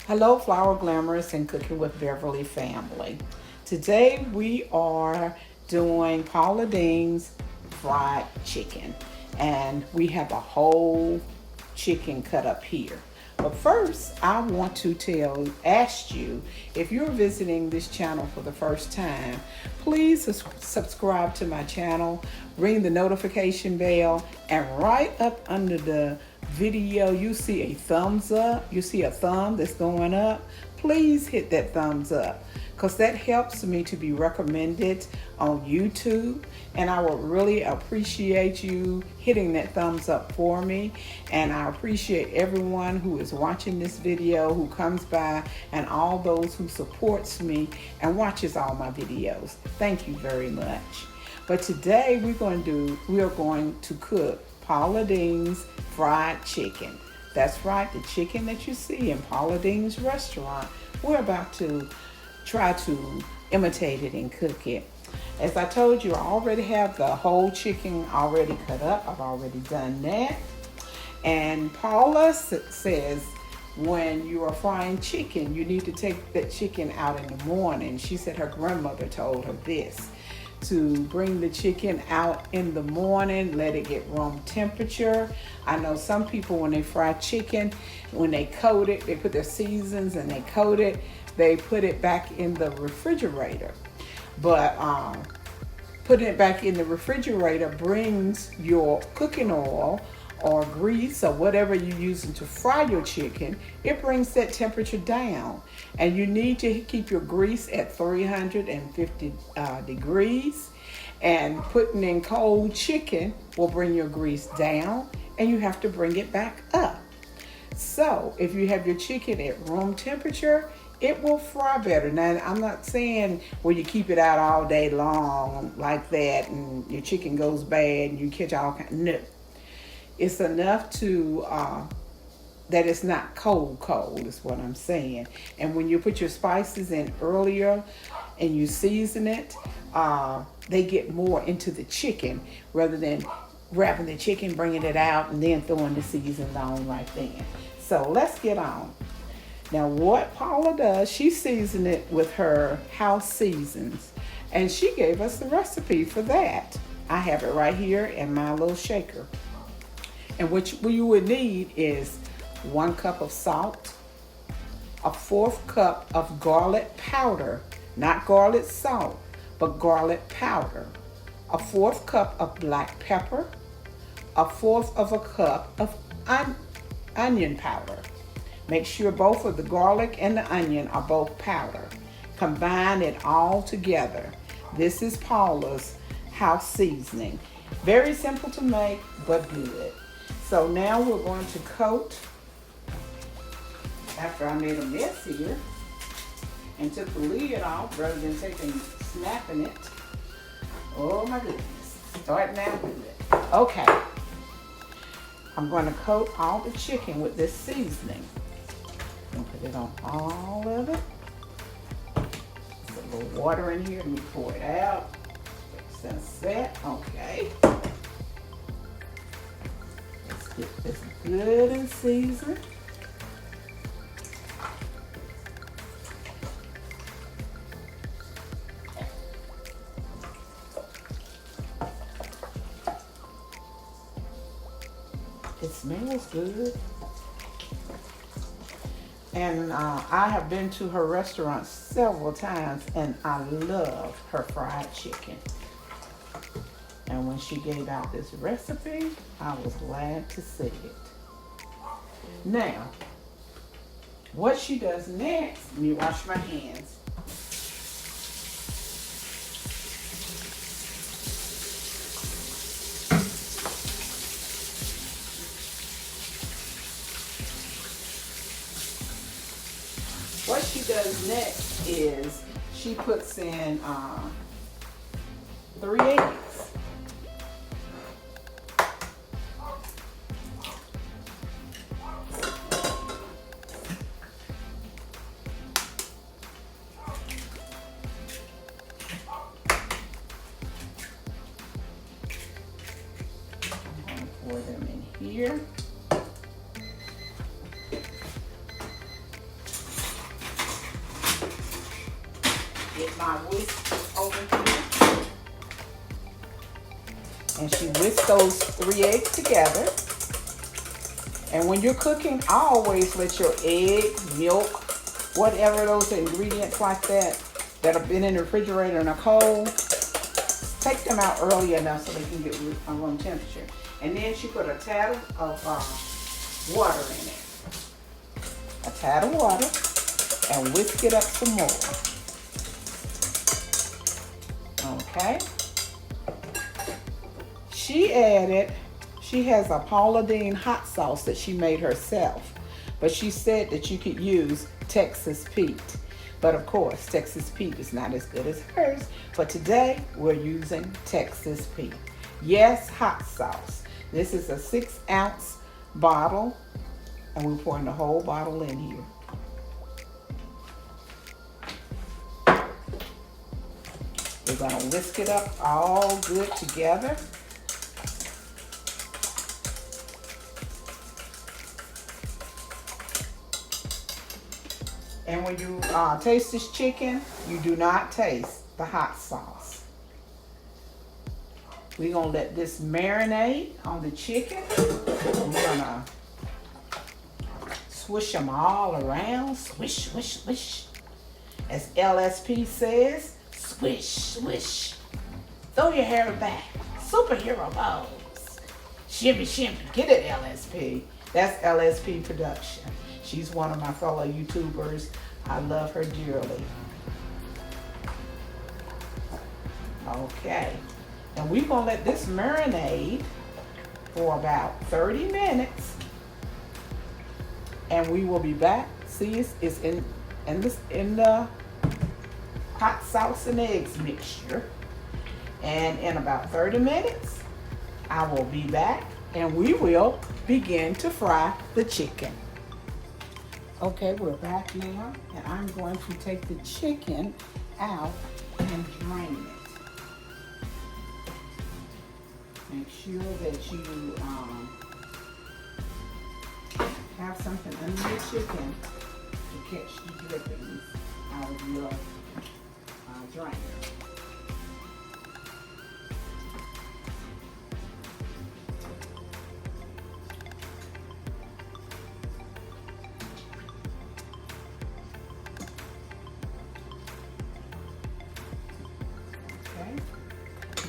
Hello, Flower Glamorous and Cooking with Beverly family. Today we are doing Paula Deen's fried chicken, and we have a whole chicken cut up here. But first, I want to ask you, if you're visiting this channel for the first time, please subscribe to my channel, ring the notification bell, and right up under the video you see a thumbs up, you see a thumb that's going up. Please hit that thumbs up, because that helps me to be recommended on YouTube, and I would really appreciate you hitting that thumbs up for me. And I appreciate everyone who is watching this video, who comes by, and all those who supports me and watches all my videos. Thank you very much. But today we are going to cook Paula Deen's fried chicken. That's right, the chicken that you see in Paula Deen's restaurant. We're about to try to imitate it and cook it. As I told you, I already have the whole chicken already cut up. I've already done that. And Paula says when you are frying chicken, you need to take that chicken out in the morning. She said her grandmother told her this, to bring the chicken out in the morning, let it get room temperature. I know some people, when they fry chicken, when they coat it, they put their seasons and they coat it, they put it back in the refrigerator. But putting it back in the refrigerator brings your cooking oil or grease or whatever you're using to fry your chicken, it brings that temperature down. And you need to keep your grease at 350 degrees. And putting in cold chicken will bring your grease down, and you have to bring it back up. So if you have your chicken at room temperature, it will fry better. Now, I'm not saying where you keep it out all day long like that and your chicken goes bad and you catch all kinds. No. It's enough to that it's not cold is what I'm saying. And when you put your spices in earlier and you season it, they get more into the chicken rather than wrapping the chicken, bringing it out, and then throwing the seasoning on right then. So let's get on. Now what Paula does, she seasons it with her house seasons, and she gave us the recipe for that. I have it right here in my little shaker. And what you would need is 1 cup of salt, a 1/4 cup of garlic powder, not garlic salt, but garlic powder, a 1/4 cup of black pepper, a 1/4 cup of onion powder. Make sure both of the garlic and the onion are both powder. Combine it all together. This is Paula's house seasoning. Very simple to make, but good. So now we're going to coat, after I made a mess here and took the lid off rather than snapping it. Oh my goodness. Starting out good. Okay. I'm going to coat all the chicken with this seasoning. I'm going to put it on all of it. Put a little water in here. Let me pour it out. Get set. Okay. Get this good and seasoned. It smells good. And I have been to her restaurant several times, and I love her fried chicken. And when she gave out this recipe, I was glad to see it. Now, what she does next, let me wash my hands. What she does next is she puts in 3 eggs. Pour them in here. Get my whisk over here. And she whisks those 3 eggs together. And when you're cooking, I always let your egg, milk, whatever those ingredients like that have been in the refrigerator and are cold, take them out early enough so they can get room temperature. And then she put a tad of water in it. A tad of water, and whisk it up some more. Okay. She has a Paula Deen hot sauce that she made herself, but she said that you could use Texas Pete. But of course, Texas Pete is not as good as hers. But today, we're using Texas Pete. Yes, hot sauce. This is a 6-ounce bottle, and we're pouring the whole bottle in here. We're gonna whisk it up all good together. And when you taste this chicken, you do not taste the hot sauce. We're gonna let this marinate on the chicken. We're gonna swish them all around. Swish, swish, swish. As LSP says, swish, swish. Throw your hair back. Superhero pose. Shimmy, shimmy. Get it, LSP. That's LSP Production. She's one of my fellow YouTubers. I love her dearly. Okay. And we're going to let this marinade for about 30 minutes. And we will be back. See, it's in the hot sauce and eggs mixture. And in about 30 minutes, I will be back and we will begin to fry the chicken. Okay, we're back now, and I'm going to take the chicken out and drain it. Make sure that you have something under your chicken to catch the drippings out of your drainer.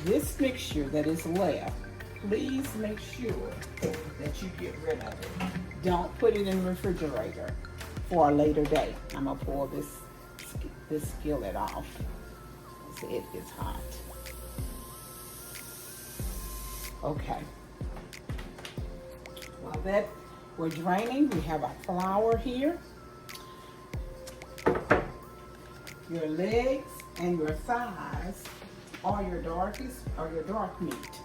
This mixture that is left, please make sure that you get rid of it. Don't put it in the refrigerator for a later day. I'm gonna pour this skillet off. See, it gets hot. Okay. While that we're draining, we have a flour here. Your legs and your thighs are your dark meat,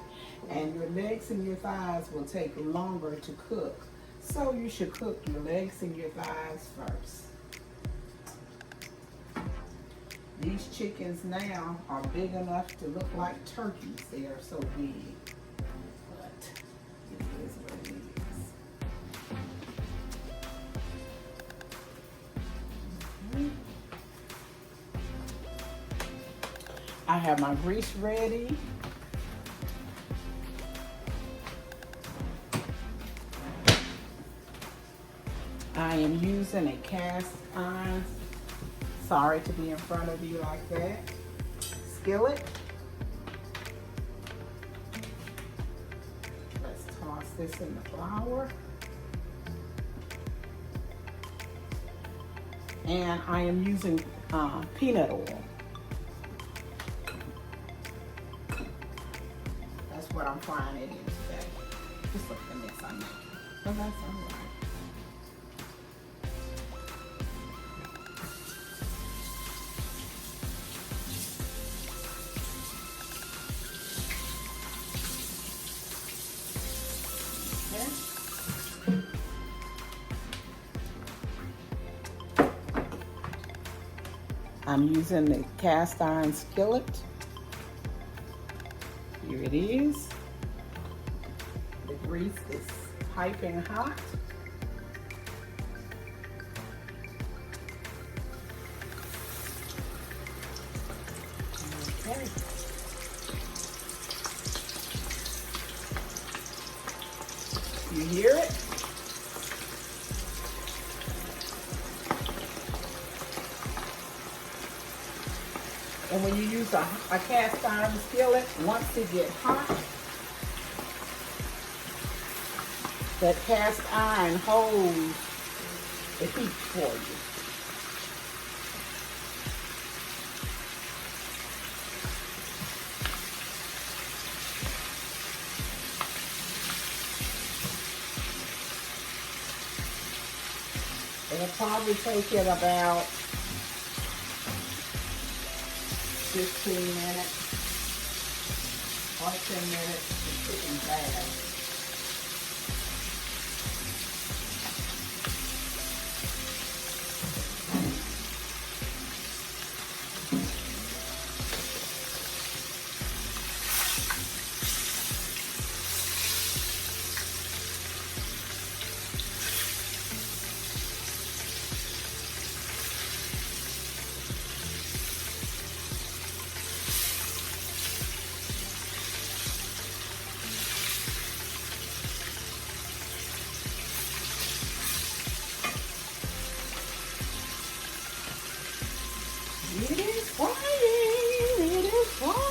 and your legs and your thighs will take longer to cook, so you should cook your legs and your thighs first. These chickens now are big enough to look like turkeys. They are so big, but it is what it is. Okay. I have my grease ready. I am using a cast iron, sorry to be in front of you like that, skillet. Let's toss this in the flour. And I am using peanut oil. What I'm frying it in today. Just look at the mess I'm making. But that's all right. Okay. I'm using the cast iron skillet. Here it is. The grease is piping hot. You hear it? And when you use a cast iron skillet, once it gets hot, that cast iron holds the heat for you. It'll probably take it about 15 minutes or 10 minutes to chicken fast. It is frying, it is frying.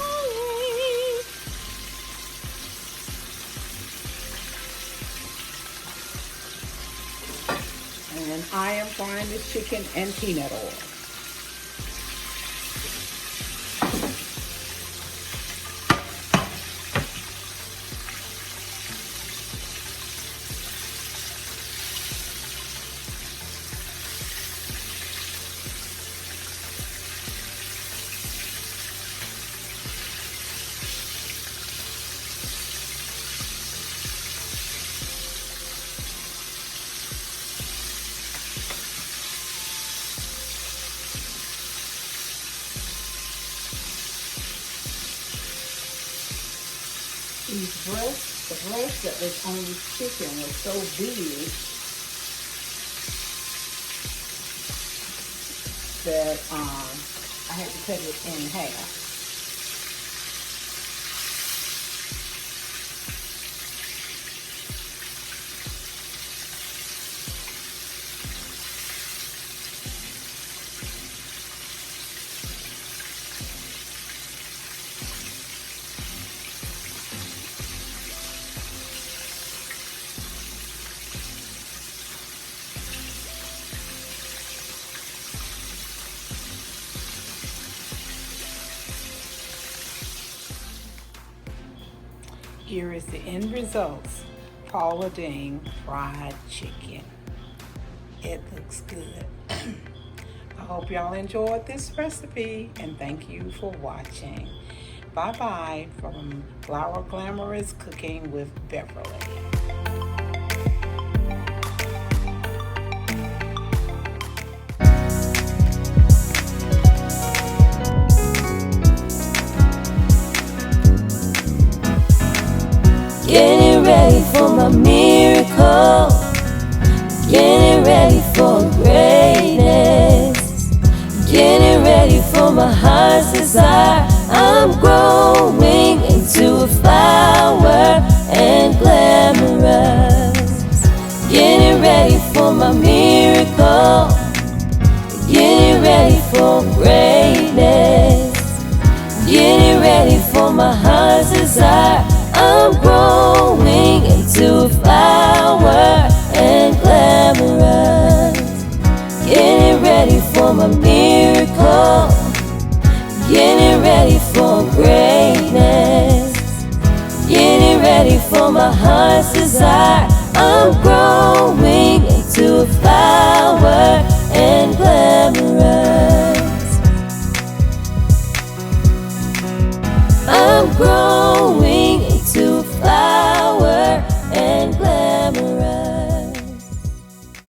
And I am frying this chicken in peanut oil. These breasts, the breast that was on this chicken was so big that I had to cut it in half. Here is the end results. Paula Deen fried chicken. It looks good. I hope y'all enjoyed this recipe and thank you for watching. Bye-bye from Flower Glamorous Cooking with Beverly. Getting ready for my miracle, getting ready for greatness, getting ready for my heart's desire. I'm growing into a flower and glamorous, getting ready